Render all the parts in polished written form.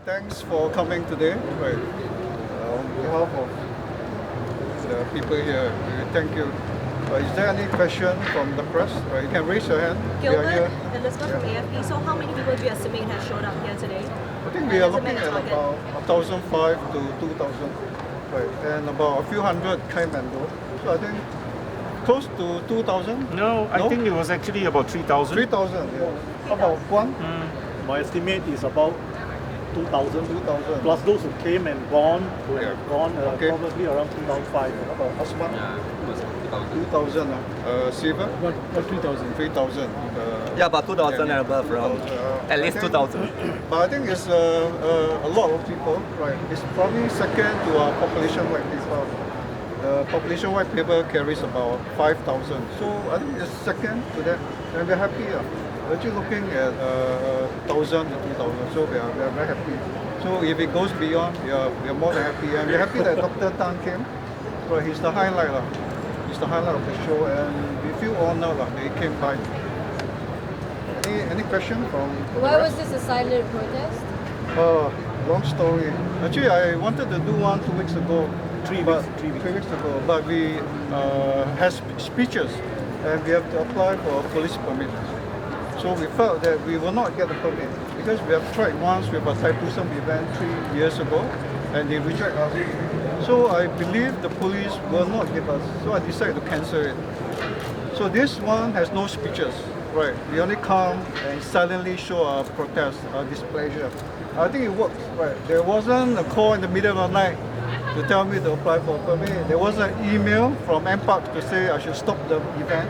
Thanks for coming today. Right. On behalf of the people here, we thank you. Is there any question from the press? Right, you can raise your hand. Gilbert, Elizabeth from AFP. So how many people do you estimate have showed up here today? I think we are looking at about 1,005 to 2,000. Right, and about a few hundred came and go. So I think close to 2,000? No, I think it was actually about 3,000. 3,000, yeah. How about one? My estimate is about 2,000. 2,000. Plus those who came and gone, Okay. probably around 2,500. How about Osman? Yeah, it was 2,000. 2,000. Silver? What 3,000? 3,000. Yeah, about 2,000 and above, around at least 2,000. But I think it's a lot of people, right? It's probably second to our population white paper. The population white paper carries about 5,000. So I think it's second to that. And we're happy. We're actually looking at 1,000 to 2,000. So we are very happy. So if it goes beyond, we are more than happy. And we're happy that Dr. Tan came. So he's the highlight. He's the highlight of the show. And we feel honored that he came by. Any question from Why was this a silent protest? Long story. Actually, I wanted to do one 2 weeks ago. 3 weeks ago. But we had speeches and we have to apply for a police permit. So we felt that we will not get the permit because we have tried once with a Thaipusam event 3 years ago and they reject us. So I believe the police will not give us. So I decided to cancel it. So this one has no speeches. Right, we only come and silently show our protest, our displeasure. I think it works. Right, there wasn't a call in the middle of the night to tell me to apply for a permit. There was an email from MPark to say I should stop the event.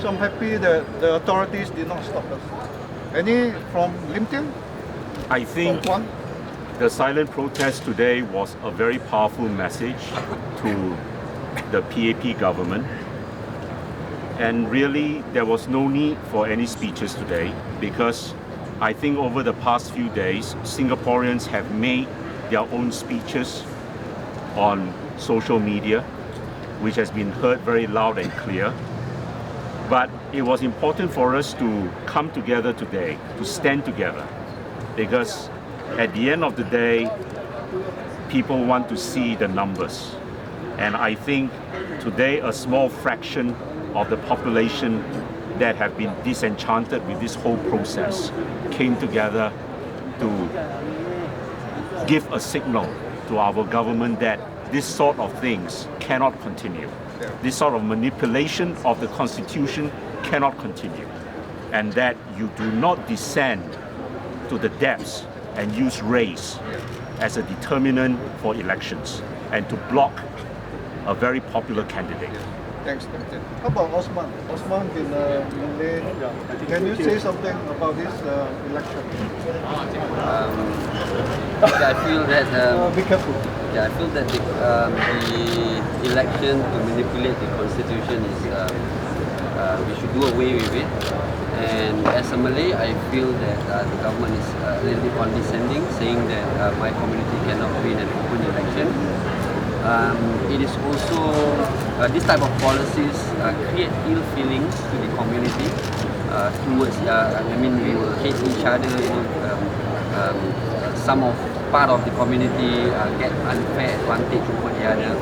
So I'm happy that the authorities did not stop us. Any from Lim Tian? I think From Kwan? the silent protest today was a very powerful message to the PAP government. And really, there was no need for any speeches today because I think over the past few days, Singaporeans have made their own speeches on social media, which has been heard very loud and clear. But it was important for us to come together today, to stand together, because at the end of the day, people want to see the numbers. And I think today a small fraction of the population that have been disenchanted with this whole process came together to give a signal to our government that this sort of things cannot continue. This sort of manipulation of the constitution cannot continue. And that you do not descend to the depths and use race as a determinant for elections and to block a very popular candidate. Thanks, Captain. How about Osman? Osman been Malay. Can you say something about this election? I feel that Be careful. I feel that the election to manipulate the constitution is we should do away with it. And as a Malay, I feel that the government is a little bit condescending, saying that my community cannot win an open election. It is also this type of policies create ill feelings to the community towards. We will hate each other. Some of part of the community get unfair advantage over the other.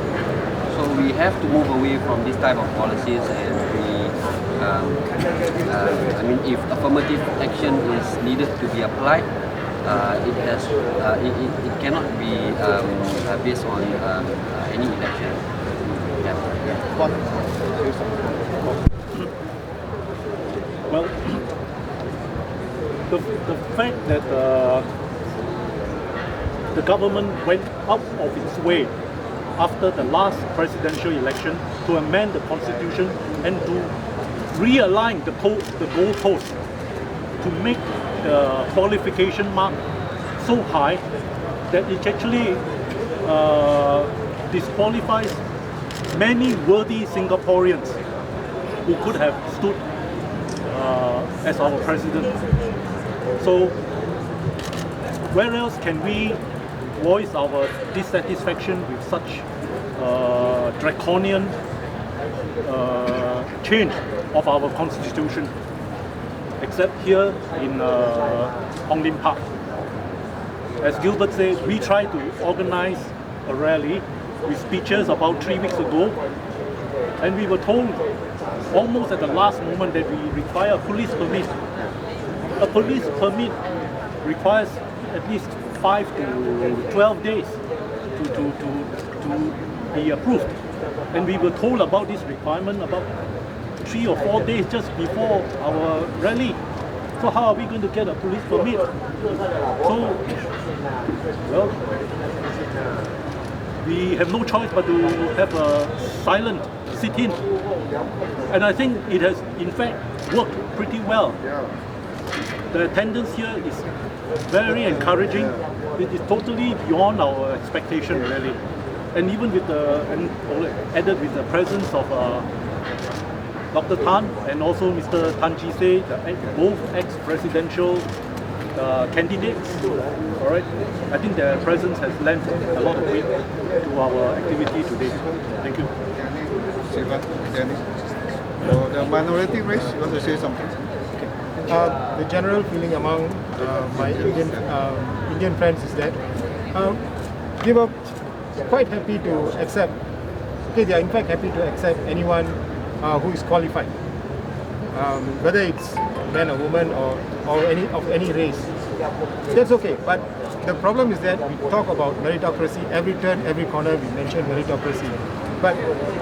So we have to move away from this type of policies, and if affirmative action is needed to be applied, it cannot be based on any election. Well, the fact that the government went out of its way after the last presidential election to amend the constitution and to realign the goalpost to make the qualification mark so high that it actually disqualifies many worthy Singaporeans who could have stood as our president. So where else can we voice our dissatisfaction with such draconian change of our constitution except here in Hong Lim Park? As Gilbert said, we tried to organize a rally with speeches about 3 weeks ago, and we were told almost at the last moment that we require a police permit. A police permit requires at least 5 to 12 days to be approved. And we were told about this requirement about 3 or 4 days just before our rally. So how are we going to get a police permit? So, well, we have no choice but to have a silent sit-in. And I think it has in fact worked pretty well. The attendance here is very encouraging. It is totally beyond our expectation really. And even with added with the presence of Dr. Tan and also Mr. Tan Chi-se, both ex-presidential candidates. All right, I think their presence has lent a lot of weight to our activity today. Thank you. Sivan, Danny. So the minority race, you want to say something? The general feeling among my Indian friends is that they were quite happy to accept. Okay, they are in fact happy to accept anyone who is qualified, whether it's man or woman or any race. That's okay. But the problem is that we talk about meritocracy every turn, every corner. We mention meritocracy. But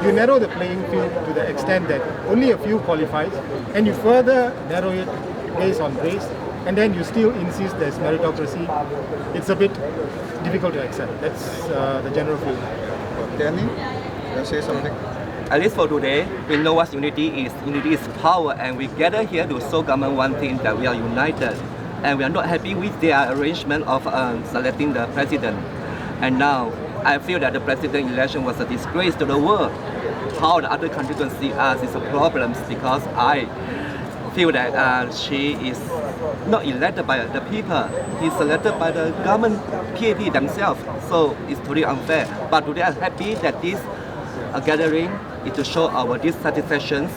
you narrow the playing field to the extent that only a few qualifies, and you further narrow it based on race, and then you still insist there's meritocracy. It's a bit difficult to accept. That's the general feeling. Danny, you want to say something? At least for today, we know what unity is. Unity is power, and we gather here to show government one thing, that we are united. And we are not happy with their arrangement of selecting the president. And now, I feel that the president election was a disgrace to the world. How the other countries can see us is a problem, because I feel that she is not elected by the people. He's elected by the government PAP themselves. So it's totally unfair. But today I'm happy that this gathering is to show our dissatisfactions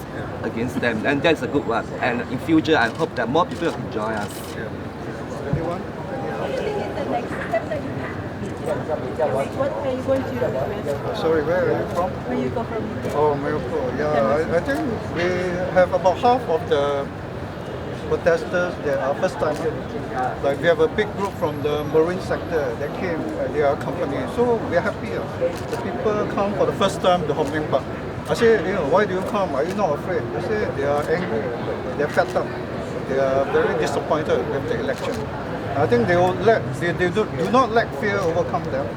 against them, and that's a good one. And in future, I hope that more people will join us. Anyone? What are you going to do? Sorry, where are you from? Where you go from? Oh, Morocco. Yeah, I think we have about half of the protesters that are first time here. Like we have a big group from the marine sector that came, they are accompanying. So we are happy. The people come for the first time to Hong Lim Park. I say, why do you come? Are you not afraid? They say they are angry, they are fed up, they are very disappointed with the election. I think they do not let fear overcome them,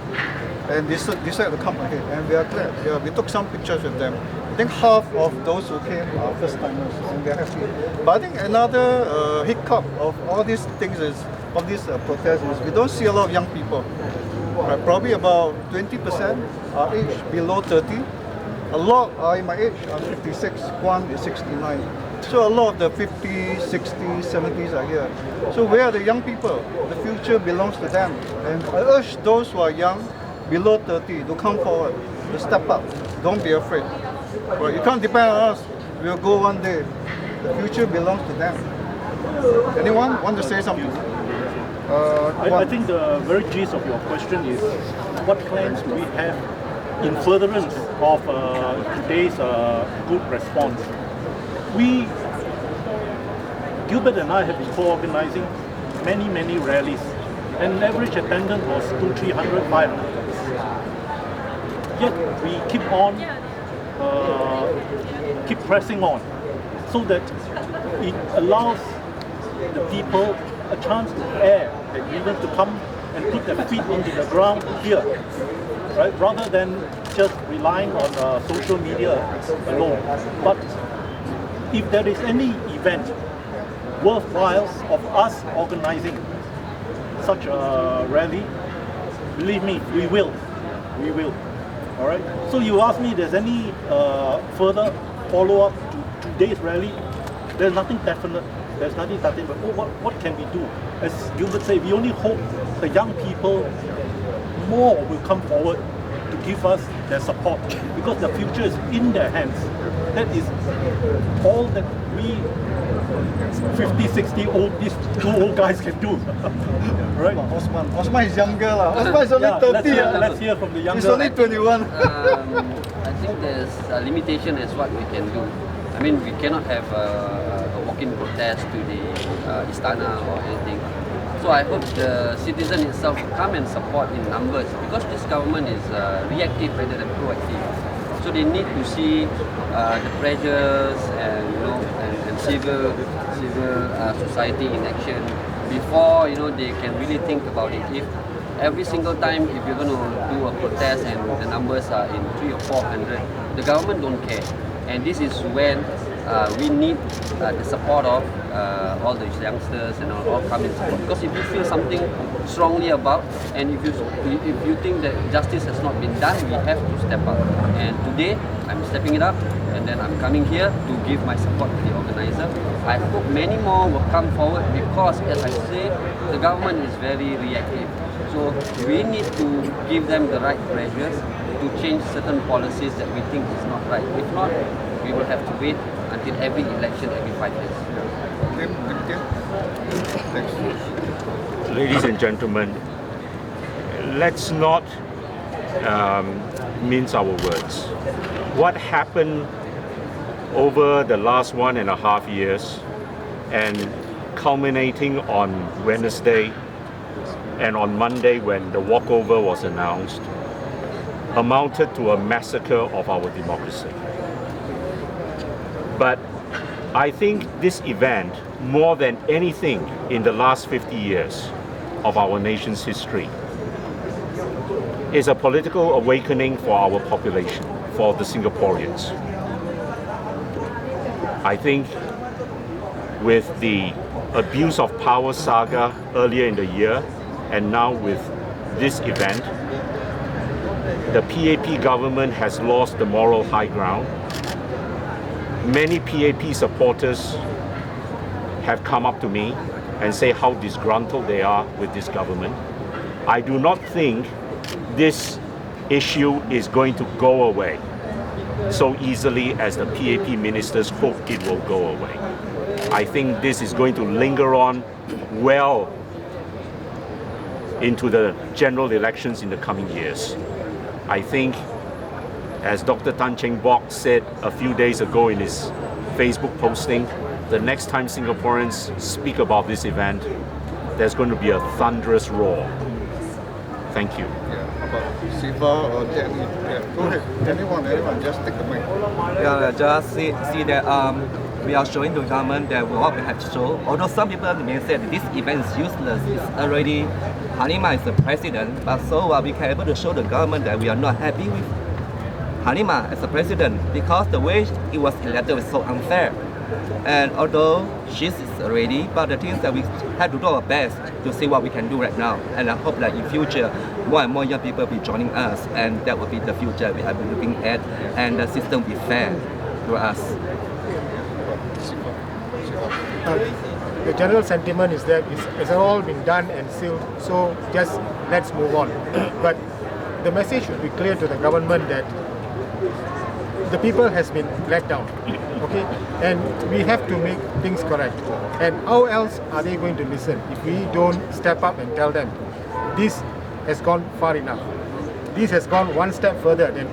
and they decide to come ahead. And we are glad. Yeah, we took some pictures with them. I think half of those who came are first timers, and we are happy. But I think another hiccup of all these things of this protest is we don't see a lot of young people. Right? Probably about 20% are aged below 30. A lot are in my age. I'm 56. Kwan is 69. So a lot of the 50s, 60s, 70s are here. So where are the young people? The future belongs to them. And I urge those who are young, below 30, to come forward, to step up. Don't be afraid. Well, you can't depend on us. We'll go one day. The future belongs to them. Anyone want to say something? I think the very gist of your question is, what plans do we have in furtherance of today's good response? Gilbert and I have been co-organizing many rallies, and average attendance was 200-300, 500. Yet we keep pressing on, so that it allows the people a chance to air their grievance, to come and put their feet onto the ground here, right? Rather than just relying on social media alone. But if there is any event worthwhile of us organizing such a rally, believe me, we will. All right. So you ask me, there's any further follow-up to today's rally? There's nothing definite. There's nothing. But what can we do? As Gilbert said, we only hope the young people more will come forward to give us their support, because the future is in their hands. That is all that we 50, 60 old, these two old guys can do. Right? Osman is younger lah. Osman is only 30. Let's hear from the younger. He's only 21. I think there's a limitation as what we can do. I mean, we cannot have a walk-in protest to the Istana or anything. So I hope the citizen itself come and support in numbers, because this government is reactive rather than proactive. So they need to see the pressures and and civil society in action before they can really think about it. If every single time if you're going to do a protest and the numbers are in 300 or 400, the government don't care. And this is when we need the support of all the youngsters and all come in support. Because if you feel something strongly about, and if you think that justice has not been done, we have to step up. And today I'm stepping it up, and then I'm coming here to give my support to the organizer. I hope many more will come forward, because as I say, the government is very reactive. So we need to give them the right pressures to change certain policies that we think is not right. If not, we will have to wait until every election every 5 years. Ladies and gentlemen, let's not mince our words. What happened over the last 1.5 years and culminating on Wednesday and on Monday when the walkover was announced amounted to a massacre of our democracy. But I think this event, more than anything in the last 50 years of our nation's history, is a political awakening for our population, for the Singaporeans. I think with the abuse of power saga earlier in the year, and now with this event, the PAP government has lost the moral high ground. Many PAP supporters have come up to me and say how disgruntled they are with this government. I do not think this issue is going to go away so easily as the PAP ministers hope it will go away. I think this is going to linger on well into the general elections in the coming years. I think, as Dr. Tan Cheng Bock said a few days ago in his Facebook posting, the next time Singaporeans speak about this event, there's going to be a thunderous roar. Thank you. Yeah, about Siva or Danny. Yeah, go ahead. Anyone, just take the mic. Yeah, just see that we are showing to the government that what we have to show. Although some people may say that this event is useless, it's already Halima is the president, but so we can able to show the government that we are not happy with Halima as a president, because the way it was elected was so unfair. And although she's already, but the things that we have to do our best to see what we can do right now. And I hope that in future, more and more young people will be joining us, and that will be the future we have been looking at, and the system will be fair to us. The general sentiment is that it's all been done and sealed, so just let's move on. But the message should be clear to the government that the people has been let down, okay? And we have to make things correct. And how else are they going to listen if we don't step up and tell them, this has gone far enough. This has gone one step further than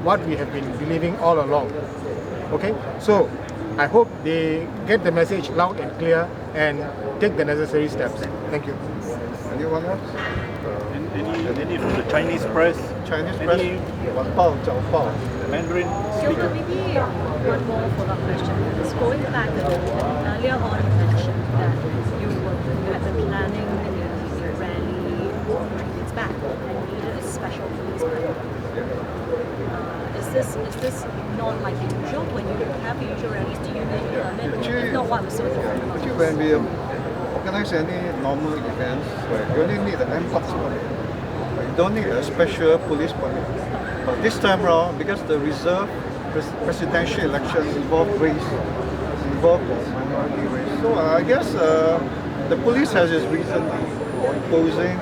what we have been believing all along, okay? So I hope they get the message loud and clear and take the necessary steps. Thank you. Anyone else? Any from the Chinese press? Chinese press? Mandarin Gilbert, maybe one more follow-up question. It's going back to earlier on you mentioned that you had been planning a rally 3 weeks back and needed a special policeman. Is this not like the usual? When you have the usual rallies, do you need a permit? If not, what was so different about Actually, when we organize any normal events, you only need an MPOX permit. You don't need a special police permit. But this time around, because the reserve presidential election involved race, involved minority race, so I guess the police has its reason for imposing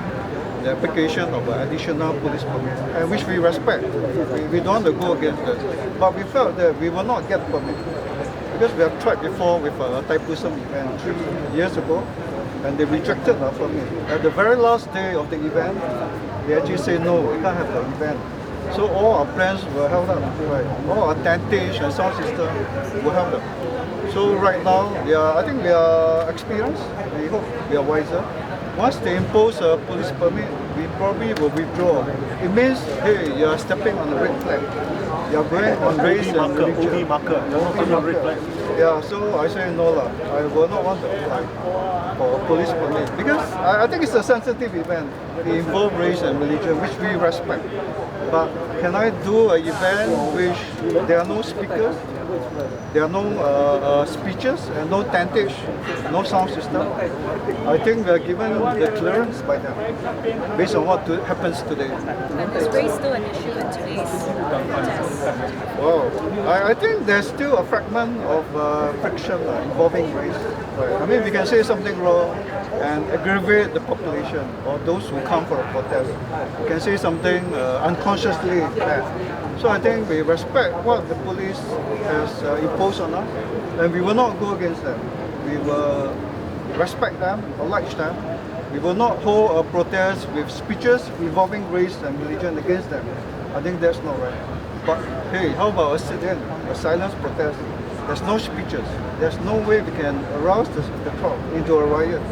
the application of an additional police permit, and which we respect. We don't want to go against it. But we felt that we will not get permit because we have tried before with a Thaipusam event 3 years ago, and they rejected our permit. At the very last day of the event, they actually say no, we can't have the event. So all our plans were held up, right? All our tentage and sound system were held up. So right now, I think we are experienced. We hope we are wiser. Once they impose a police permit, we probably will withdraw. It means, hey, you are stepping on the red flag. You are going on race and religion. Yeah, so I say no lah. I will not want to apply for a police permit because I think it's a sensitive event. It involves race and religion, which we respect. But can I do an event which there are no speakers, there are no speeches and no tentage, no sound system? I think we are given the clearance by them based on what happens today. And is race still an issue in today's protest? Well, I think there's still a fragment of friction involving race. Right. I mean, we can say something wrong and aggravate the population or those who come for a protest. We can say something unconsciously bad. So I think we respect what the police has imposed on us, and we will not go against them. We will respect them, oblige them. We will not hold a protest with speeches involving race and religion against them. I think that's not right. But hey, how about a sit-in, a silence protest? There's no speeches. There's no way we can arouse the crowd into a riot.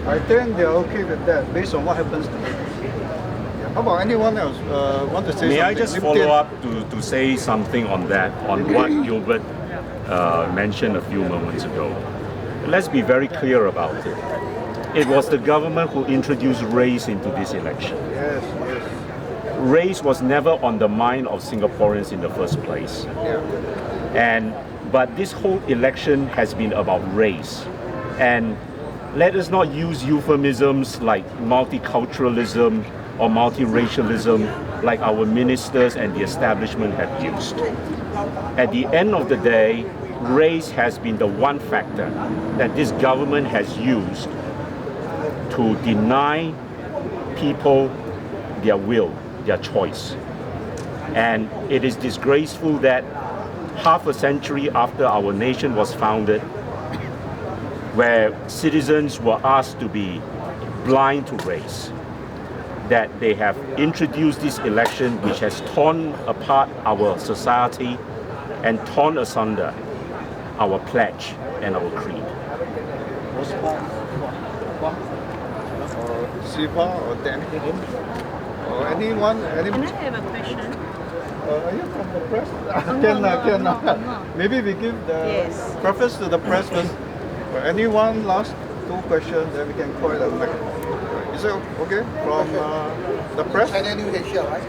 I think they're okay with that based on what happens today. Yeah. How about anyone else want to say something? May I just follow up to say something on that, on what Gilbert mentioned a few moments ago? Let's be very clear about it. It was the government who introduced race into this election. Yes, yes. Race was never on the mind of Singaporeans in the first place. Yeah. But this whole election has been about race. And let us not use euphemisms like multiculturalism or multiracialism like our ministers and the establishment have used. At the end of the day, race has been the one factor that this government has used to deny people their will, their choice. And it is disgraceful that half a century after our nation was founded, where citizens were asked to be blind to race, that they have introduced this election which has torn apart our society and torn asunder our pledge and our creed. Or Siva or Danny or anyone? Can I have a question? Are you from the press? I'm not. Maybe we give the preface to the press first. Anyone last 2 questions, then we can call it a mic. Is it okay? From the press? China News Asia, right?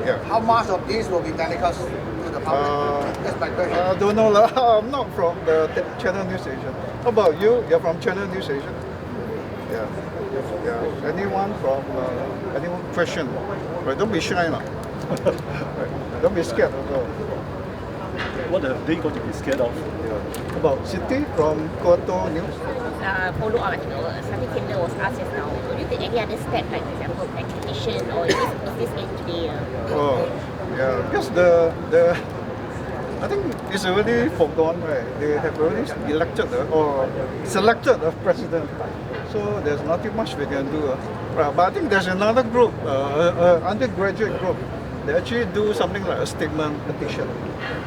Yeah. How much of this will be telecast to the public? That's my question. I don't know. I'm not from the Channel News Asia. How about you? You're from Channel News Asia? Yeah. Yeah. Anyone from anyone question? Right. Don't be shy now. Right. Don't be scared also. What are they going to be scared of? Yeah. About Siti from Koto News. Follow up, something similar was asked just now. Do you take any other step, like for example, activation, or is this going to be? Oh, yeah. Because I think it's already foregone, right? They have already elected or selected a president. So there's nothing much we can do. Right. But I think there's another group, undergraduate group. They actually do something like a statement petition.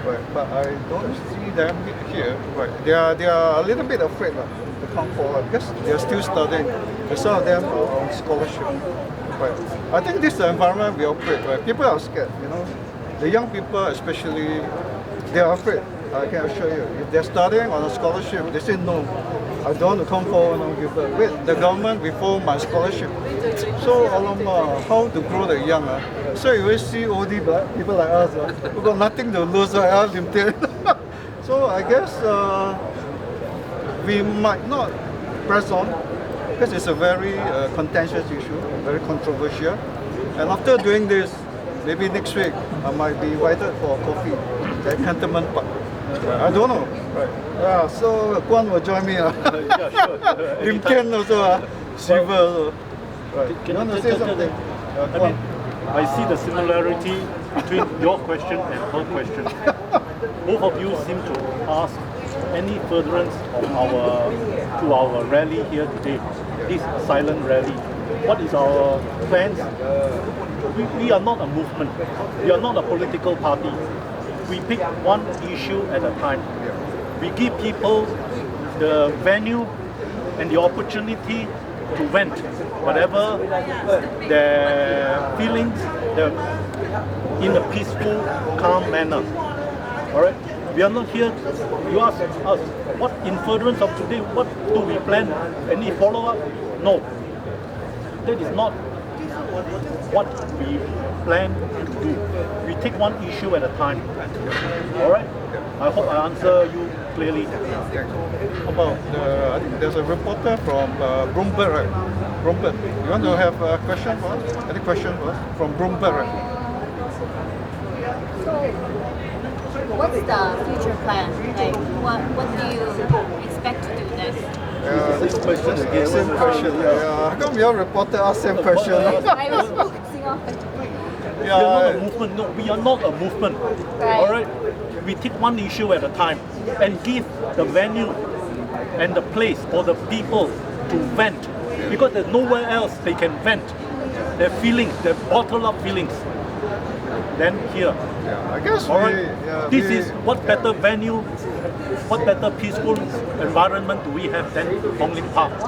Right. But I don't see them here. Right. They are a little bit afraid to come forward because they are still studying. Some of them are on scholarship. Right. I think this is the environment we operate. Right. People are scared. The young people especially, they are afraid. I can assure you. If they're studying on a scholarship, they say no. I don't want to come forward and give birth. Wait, the government withhold my scholarship. So, how to grow the young? So you always see old people like us who got nothing to lose. So I guess we might not press on because it's a very contentious issue, very controversial. And after doing this, maybe next week I might be invited for coffee at Cantonment Park. I don't know. Right. Yeah, so Kwan will join me. Yeah, sure. Lim Ken also, Silver also. Right. You want to say something? I mean, I see the similarity between your question and her question. Both of you seem to ask any furtherance of our rally here today, this silent rally. What is our plans? We are not a movement. We are not a political party. We pick one issue at a time. We give people the venue and the opportunity to vent whatever their feelings in a peaceful, calm manner. All right? We are not here. You ask us, what in furtherance of today, what do we plan? Any follow-up? No. That is not what we plan to do. We take one issue at a time. All right? I hope I answer you clearly. About I think there's a reporter from Bloomberg, right? Bloomberg. You want to have a question for us? Any question for us? From Bloomberg, right? So, what's the future plan? Like, what do you expect to do next? This question again. Same question. How come your reporter asked same question? I was focusing on. We are not a movement. No, we are not a movement. Right. All right. We take one issue at a time and give the venue and the place for the people to vent, because there's nowhere else they can vent their feelings, their bottled up feelings, than here. Yeah, I guess All right. This is what better venue, what better peaceful environment do we have than Hong Lim Park?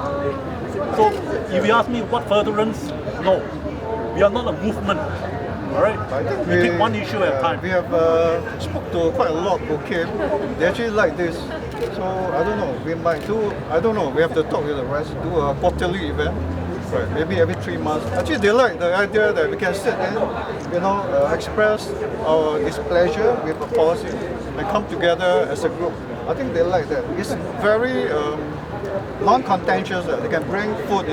So if you ask me what furtherance, no, we are not a movement. All right. We take one issue at a time. We have spoke to quite a lot who came. They actually like this. So I don't know. We might do. I don't know. We have to talk with the rest. Do a quarterly event. Right. Maybe every 3 months. Actually, they like the idea that we can sit and express our displeasure with a policy and come together as a group. I think they like that. It's very non-contentious. They can bring food,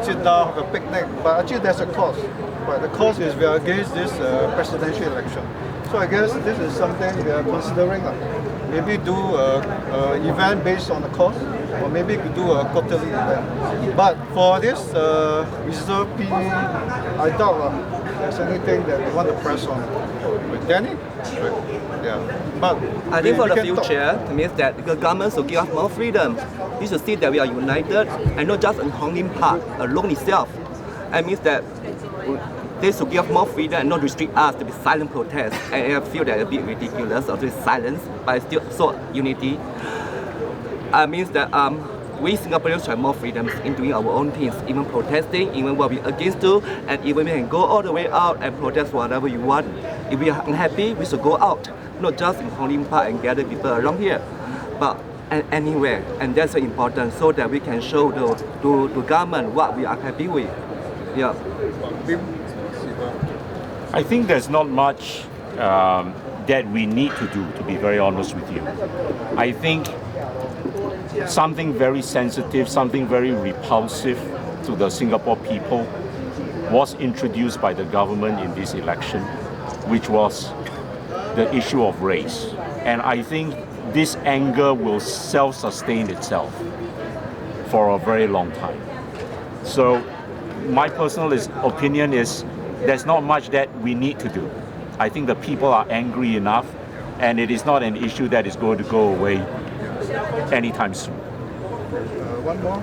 sit down, have a picnic. But actually, there's a cost. But the cost is we are against this presidential election. So I guess this is something we are considering. Maybe do an event based on the cost, or maybe we do a quarterly event. But for this reserve P, I doubt there's anything that we want to press on. With Danny? Yeah. But I think for the future, it means that the government should give us more freedom. We should see that we are united, and not just in Hong Lim Park alone itself. It means that they should give more freedom and not restrict us to be silent protest. And I feel that a bit ridiculous of this silence, but still so unity. It means that we Singaporeans have more freedoms in doing our own things, even protesting, even what we against to, and even we can go all the way out and protest whatever you want. If we are unhappy, we should go out, not just in Hong Lim Park and gather people around here, but anywhere. And that's very important, so that we can show to government what we are happy with. Yeah. I think there's not much that we need to do, to be very honest with you. I think something very sensitive, something very repulsive to the Singapore people was introduced by the government in this election, which was the issue of race. And I think this anger will self-sustain itself for a very long time. So my personal opinion is there's not much that we need to do. I think the people are angry enough, and it is not an issue that is going to go away anytime soon. One more.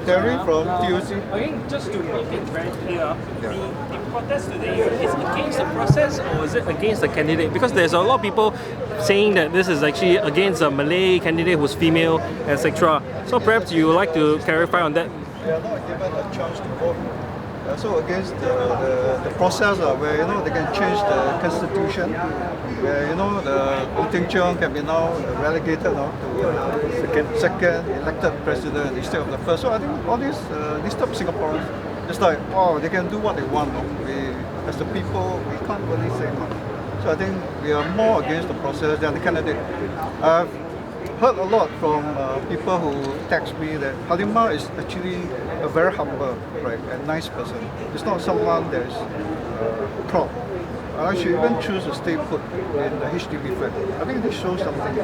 Terry from TUC. Again, just to make it very clear, the protest today is against the process or is it against the candidate? Because there's a lot of people saying that this is actually against a Malay candidate who's female, etc. So perhaps you would like to clarify on that. They are not given a chance to vote. So against the process where they can change the constitution, where the Ong Ting Cheong can be now relegated now to second elected president instead of the first. So I think all these disturb Singaporeans. It's like, they can do what they want. We, as the people, we can't really say much. So I think we are more against the process than the candidate. I've heard a lot from people who text me that Halimah is actually a very humble, right, and nice person. It's not someone that is proud. I should even choose to stay put in the HDB flat. I think this shows something.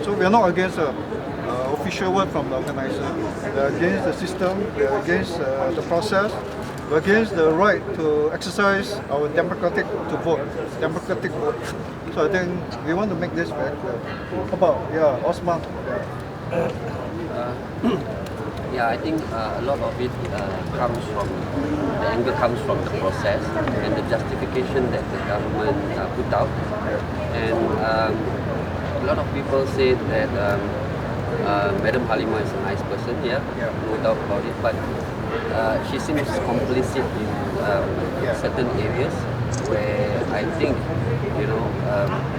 So we are not against the official word from the organizer. We are against the system, we are against the process, we are against the right to exercise our democratic vote. So I think we want to make this very clear. About, Osman. Yeah, I think a lot of it comes from, the anger comes from the process and the justification that the government put out. And a lot of people say that Madam Halima is a nice person, no doubt about it, but she seems complicit in certain areas where I think,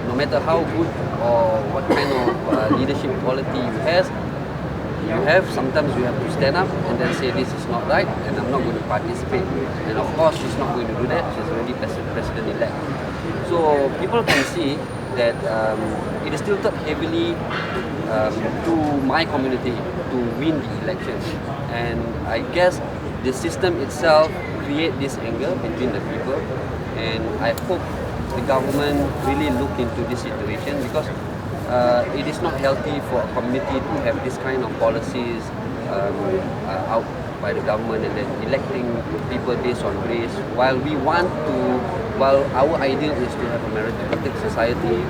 no matter how good or what kind of leadership quality you have, sometimes you have to stand up and then say this is not right and I'm not going to participate. And of course she's not going to do that, she's already president-elect. So people can see that it is tilted heavily to my community to win the election. And I guess the system itself creates this anger between the people, and I hope the government really look into this situation, because it is not healthy for a community to have this kind of policies out by the government and then electing people based on race, while our ideal is to have a meritocratic society,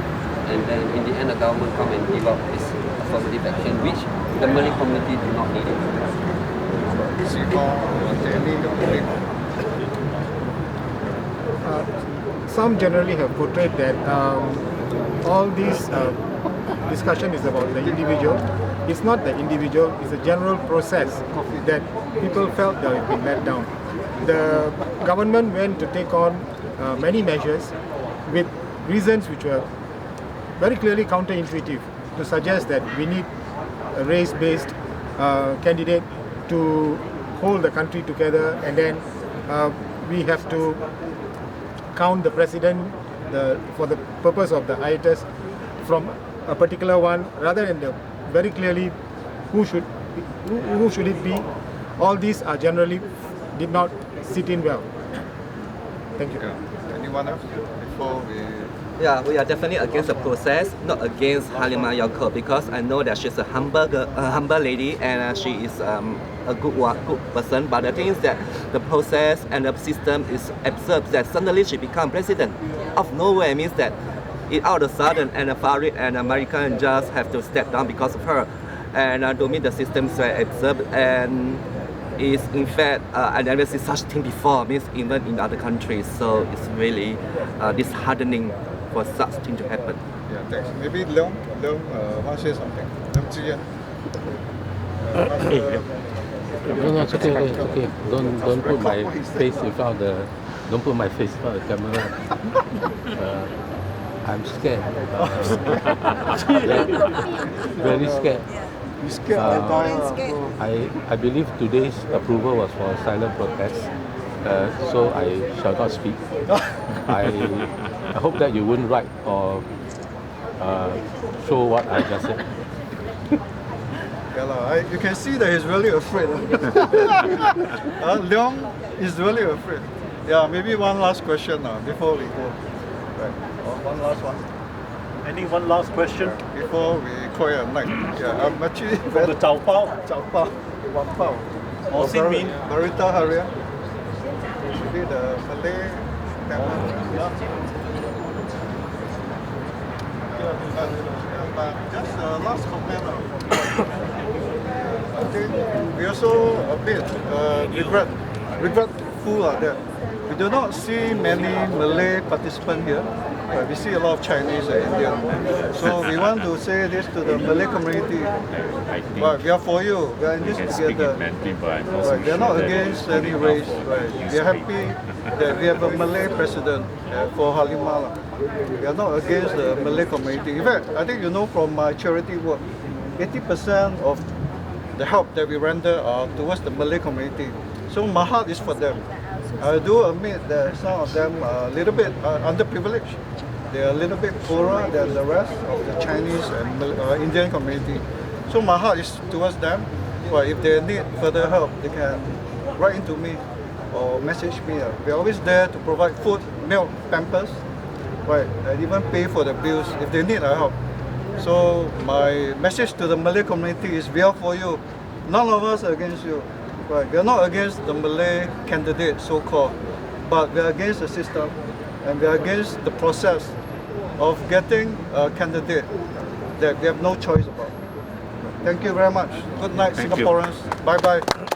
and then in the end the government come and give up this affirmative action, which the Malay community do not need it. Some generally have portrayed that all this discussion is about the individual. It's not the individual, it's a general process that people felt they have been let down. The government went to take on many measures with reasons which were very clearly counterintuitive, to suggest that we need a race-based candidate to hold the country together, and then we have to count the president for the purpose of the hiatus from a particular one, rather than very clearly who should it be. All these are generally did not sit in well. Thank you. Anyone else before we? Yeah, we are definitely against the process, not against Halima Yacob, because I know that she's a humble lady, and she is a good person. But the thing is that the process and the system is absurd, that suddenly she become president of nowhere. Means that it out of the sudden, and Farid and American just have to step down because of her. And to me, the system is very absurd, and is in fact I never see such thing before. Means even in other countries, so it's really disheartening for such thing to happen. Yeah, thanks. Maybe Leong want to say something. Leong Ziyan. No, it's okay. Don't put my face in front of the. Don't put my face in front of the camera. I'm scared. Very scared. You scared? I believe today's approval was for silent protest, so I shall not speak. I hope that you wouldn't write or show what I just said. Yeah, you can see that he's really afraid. Leong is really afraid. Yeah, maybe one last question before we go. Right. One last one. Any one last question? Before we call it a night. Yeah, I'm actually From the Chao Pao. One pao. Or Sin Min. Barita Haria. Maybe the Malay family. Just last comment. I think we also a bit regretful that we do not see many Malay participants here. We see a lot of Chinese and Indian. So we want to say this to the Malay community. But we are for you. We are in this together. We are not against any race. We are happy that we have a Malay president for Halima. We are not against the Malay community. In fact, I think you know from my charity work, 80% of the help that we render are towards the Malay community. So my heart is for them. I do admit that some of them are a little bit underprivileged. They are a little bit poorer than the rest of the Chinese and Indian community. So my heart is towards them. But if they need further help, they can write into me or message me. We're always there to provide food, milk, Pampers, right, and even pay for the bills if they need our help. So my message to the Malay community is we are for you. None of us are against you. Right. We are not against the Malay candidate, so-called, but we are against the system and we are against the process of getting a candidate that we have no choice about. Thank you very much. Good night, Thank you. Singaporeans. Bye-bye.